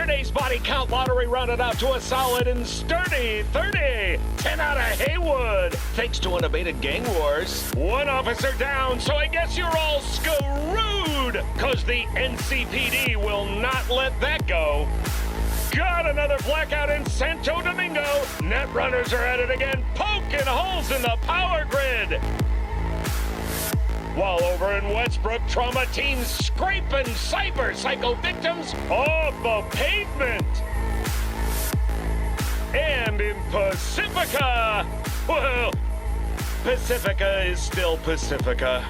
Yesterday's body count lottery rounded out to a solid and sturdy 30. 10 out of Haywood, thanks to unabated gang wars. One officer down, so I guess you're all screwed, cause the NCPD will not let that go. Got another blackout in Santo Domingo. Netrunners are at it again, poking holes in the power grid. While over in Westbrook, trauma teams scraping cyber psycho victims off the pavement. And in Pacifica, well, Pacifica is still Pacifica.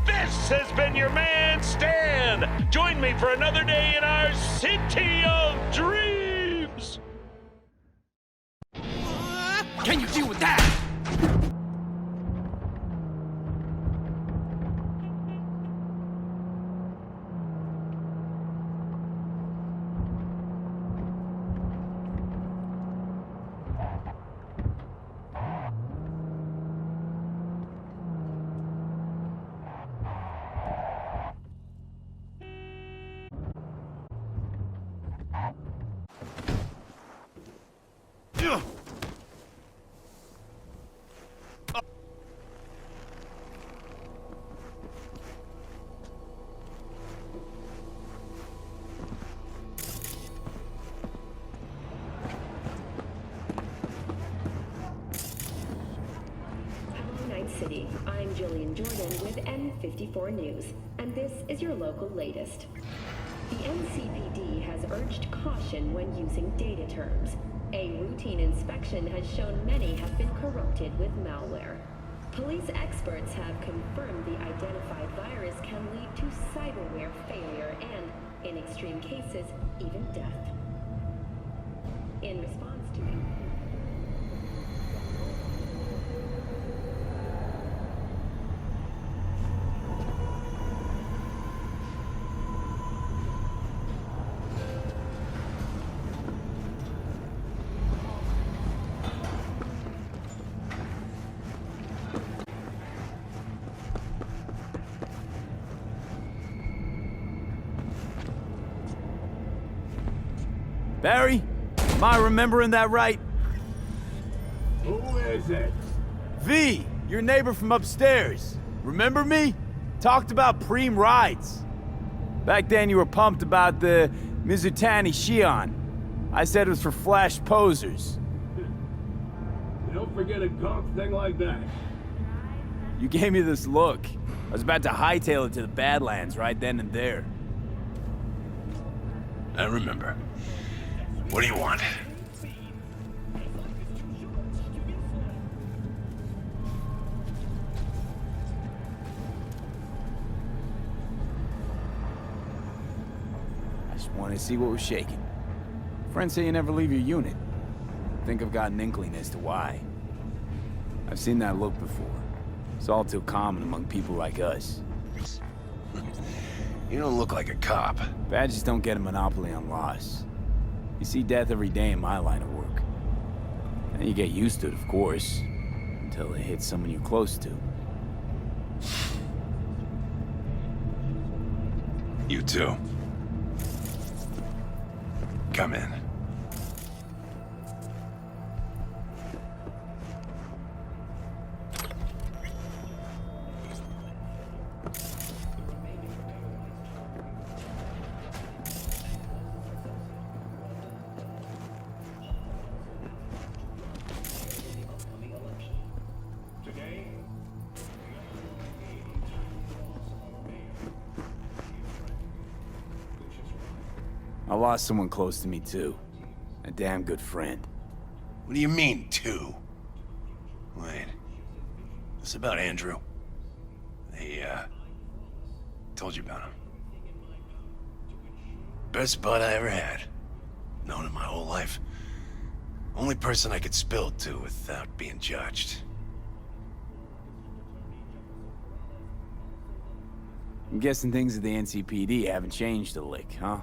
This has been your man, Stan. Join me for another day in our city of dreams. Can you deal with that? City. I'm Jillian Jordan with N54 News, and this is your local latest. The NCPD has urged caution when using data terms. A routine inspection has shown many have been corrupted with malware. Police experts have confirmed the identified virus can lead to cyberware failure and, in extreme cases, even death. In response to it, Barry? Am I remembering that right? Who is it? V, your neighbor from upstairs. Remember me? Talked about preem rides. Back then you were pumped about the Mizutani Shion. I said it was for flash posers. You don't forget a conk thing like that. You gave me this look. I was about to hightail it to the Badlands right then and there. I remember. What do you want? I just wanted to see what was shaking. Friends say you never leave your unit. I think I've got an inkling as to why. I've seen that look before. It's all too common among people like us. You don't look like a cop. Badges don't get a monopoly on loss. You see death every day in my line of work. And you get used to it, of course, until it hits someone you're close to. You too. Come in. I lost someone close to me, too. A damn good friend. What do you mean, two? Wait. This about Andrew? They, told you about him. Best bud I ever had. Known him my whole life. Only person I could spill it to without being judged. I'm guessing things at the NCPD haven't changed a lick, huh?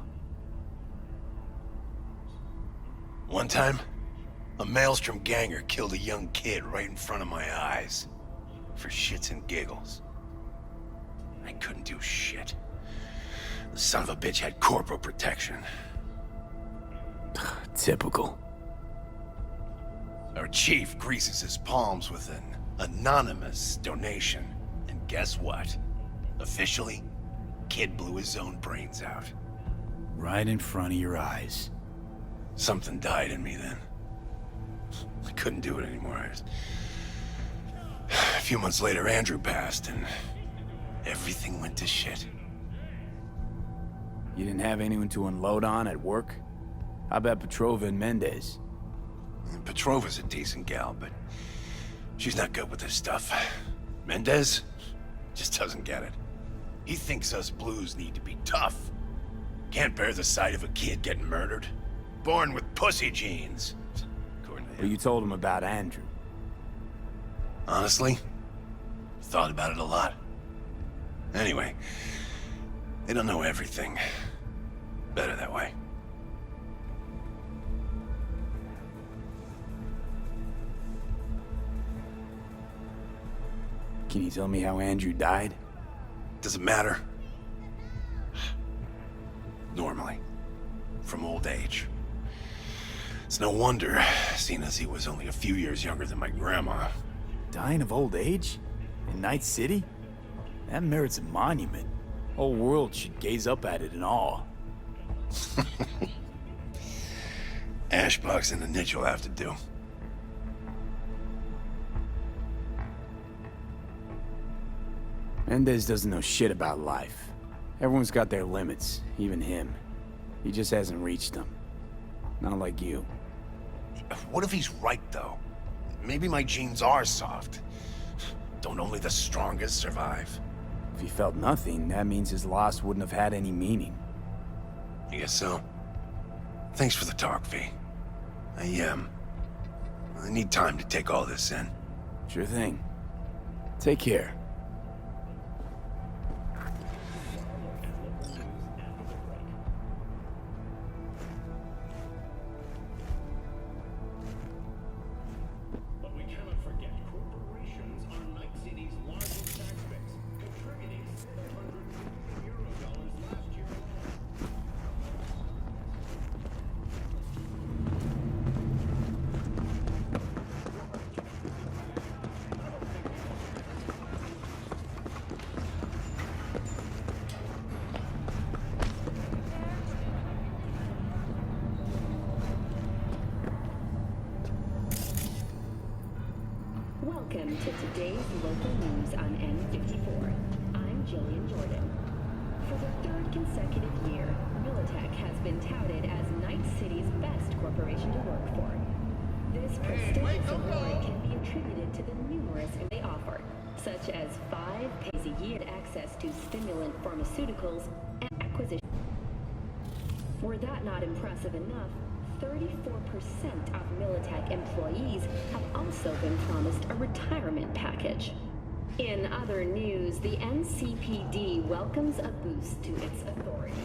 One time, a Maelstrom ganger killed a young kid right in front of my eyes. For shits and giggles. I couldn't do shit. The son of a bitch had Corpo protection. Typical. Our chief greases his palms with an anonymous donation. And guess what? Officially, kid blew his own brains out. Right in front of your eyes. Something died in me then. I couldn't do it anymore. A few months later, Andrew passed, and everything went to shit. You didn't have anyone to unload on at work? How about Petrova and Mendez? Petrova's a decent gal, but she's not good with this stuff. Mendez just doesn't get it. He thinks us blues need to be tough. Can't bear the sight of a kid getting murdered. Born with pussy genes. According to him. Well, you told him about Andrew. Honestly, thought about it a lot. Anyway, they don't know everything. Better that way. Can you tell me how Andrew died? Does it matter? Normally. From old age. It's no wonder, seeing as he was only a few years younger than my grandma. Dying of old age? In Night City? That merits a monument. Whole world should gaze up at it in awe. Ashbox and the niche will have to do. Mendez doesn't know shit about life. Everyone's got their limits, even him. He just hasn't reached them. Not like you. What if he's right, though? Maybe my genes are soft. Don't only the strongest survive? If he felt nothing, that means his loss wouldn't have had any meaning. I guess so. Thanks for the talk, V. I need time to take all this in. Sure thing. Take care. But we cannot forget corporations are Night City's largest tax base, contributing $700 million last year alone. Welcome to today's local news on N54. I'm Jillian Jordan. For the third consecutive year, Militech has been touted as Night City's best corporation to work for. This prestigious award can be attributed to the numerous they offer, such as 5 pays a year access to stimulant pharmaceuticals and acquisition. Were that not impressive enough, 34% of Militech employees have also been promised a retirement package. In other news, the NCPD welcomes a boost to its authority.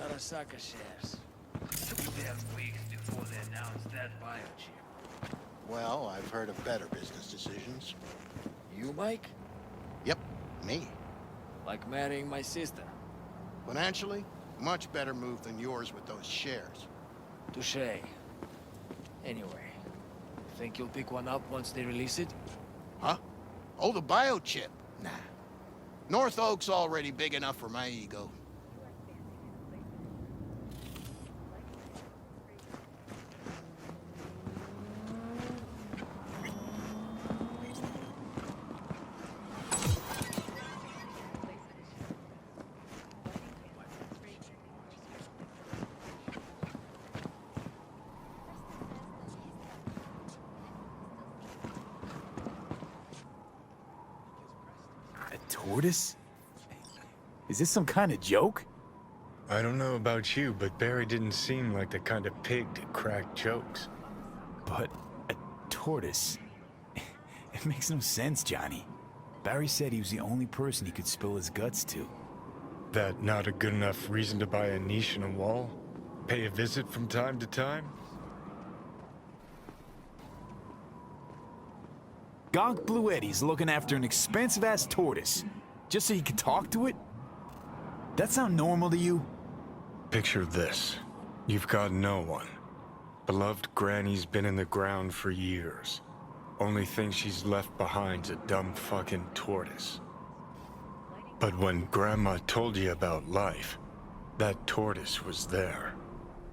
Arasaka shares. Took them weeks before they announced that biochip. Well, I've heard of better business decisions. You, Mike? Yep, me. Like marrying my sister. Financially, much better move than yours with those shares. Touché. Anyway, think you'll pick one up once they release it? Huh? Oh, the biochip? Nah. North Oak's already big enough for my ego. Tortoise? Is this some kind of joke? I don't know about you, but Barry didn't seem like the kind of pig to crack jokes. But a tortoise? It makes no sense, Johnny. Barry said he was the only person he could spill his guts to. That not a good enough reason to buy a niche in a wall? Pay a visit from time to time? Gonk Blue Eddie's looking after an expensive-ass tortoise, just so he could talk to it? That sound normal to you? Picture this. You've got no one. Beloved Granny's been in the ground for years. Only thing she's left behind's a dumb fucking tortoise. But when Grandma told you about life, that tortoise was there.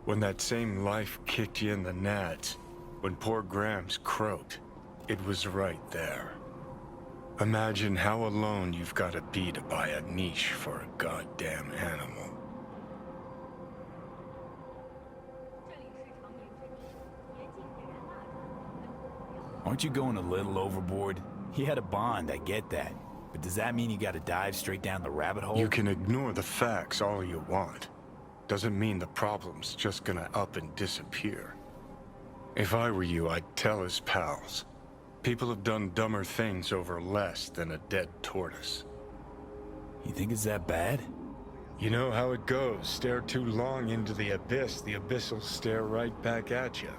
When that same life kicked you in the nads, when poor Grams croaked, it was right there. Imagine how alone you've got to be to buy a niche for a goddamn animal. Aren't you going a little overboard? He had a bond, I get that. But does that mean you gotta dive straight down the rabbit hole? You can ignore the facts all you want. Doesn't mean the problem's just gonna up and disappear. If I were you, I'd tell his pals. People have done dumber things over less than a dead tortoise. You think it's that bad? You know how it goes. Stare too long into the abyss will stare right back at you.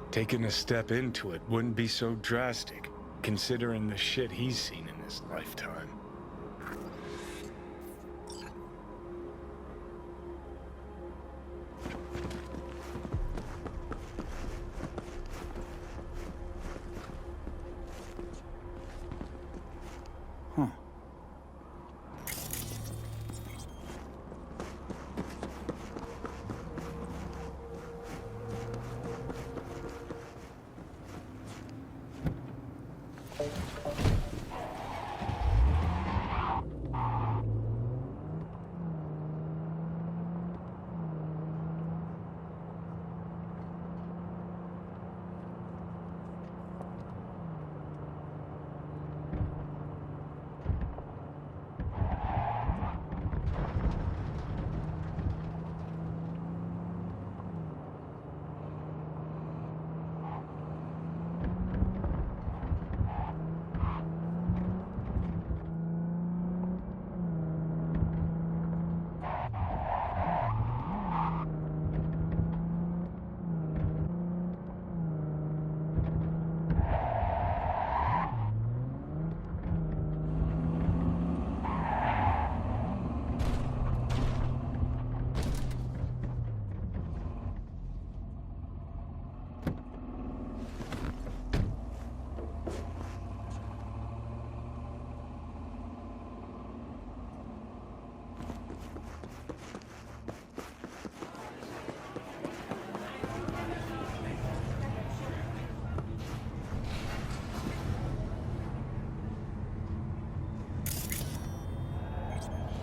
Taking a step into it wouldn't be so drastic, considering the shit he's seen in his lifetime. Huh.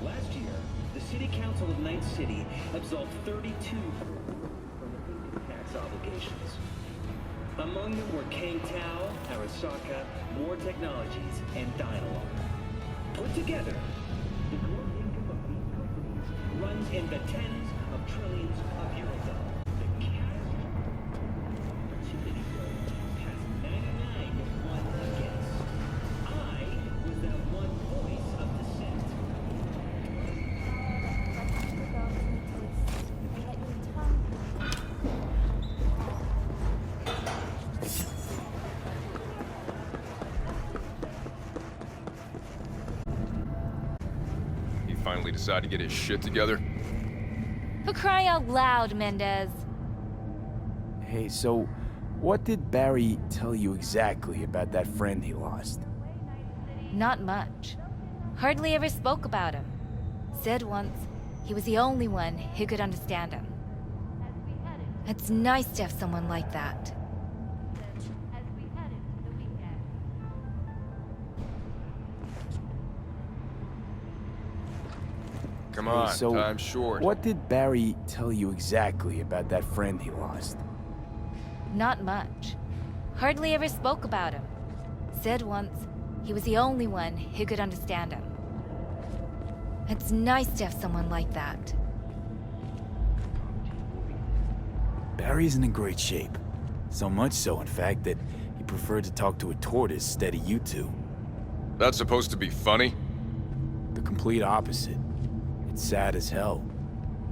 Last year, the City Council of Night City absolved 32 from the tax obligations. Among them were Kang Tao, Arasaka, War Technologies, and Dynalog. Put together, the gross income of these companies runs in the tens of trillions of euros. The cash opportunity has 99 to 1 against. I was that one voice of dissent. finally decide to get his shit together? For crying out loud, Mendez. Hey, so what did Barry tell you exactly about that friend he lost? Not much. Hardly ever spoke about him. Said once he was the only one who could understand him. It's nice to have someone like that. Come on, so time's short. What did Barry tell you exactly about that friend he lost? Not much. Hardly ever spoke about him. Said once he was the only one who could understand him. It's nice to have someone like that. Barry isn't in great shape. So much so, in fact, that he preferred to talk to a tortoise instead of you two. That's supposed to be funny? The complete opposite. It's sad as hell.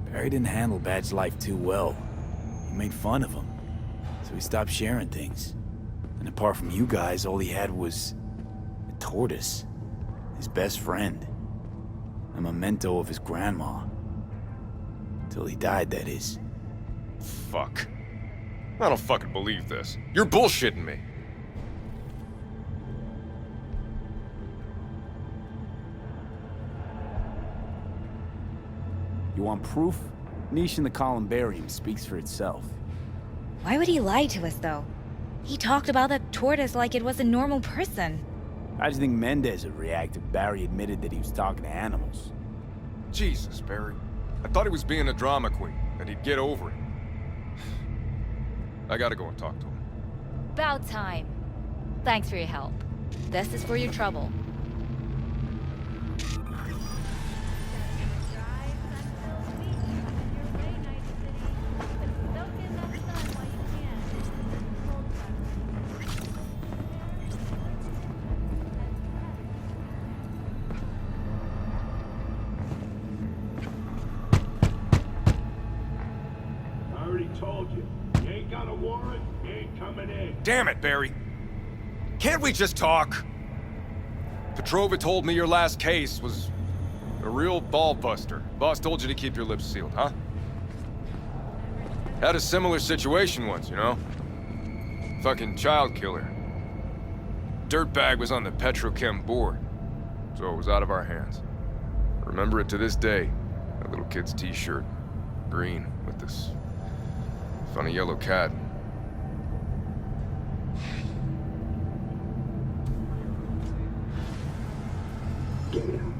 Barry didn't handle Badge's life too well. He made fun of him, so he stopped sharing things. And apart from you guys, all he had was a tortoise. His best friend. A memento of his grandma. Till he died, that is. Fuck. I don't fucking believe this. You're bullshitting me. You want proof? Niche in the columbarium speaks for itself. Why would he lie to us, though? He talked about that tortoise like it was a normal person. How do you think Mendez would react if Barry admitted that he was talking to animals? Jesus, Barry. I thought he was being a drama queen, and he'd get over it. I gotta go and talk to him. About time. Thanks for your help. This is for your trouble. Damn it, Barry. Can't we just talk? Petrova told me your last case was a real ball-buster. Boss told you to keep your lips sealed, huh? Had a similar situation once, you know? Fucking child killer. Dirtbag was on the petrochem board, so it was out of our hands. I remember it to this day. That little kid's t-shirt. Green, with this funny yellow cat. Get him.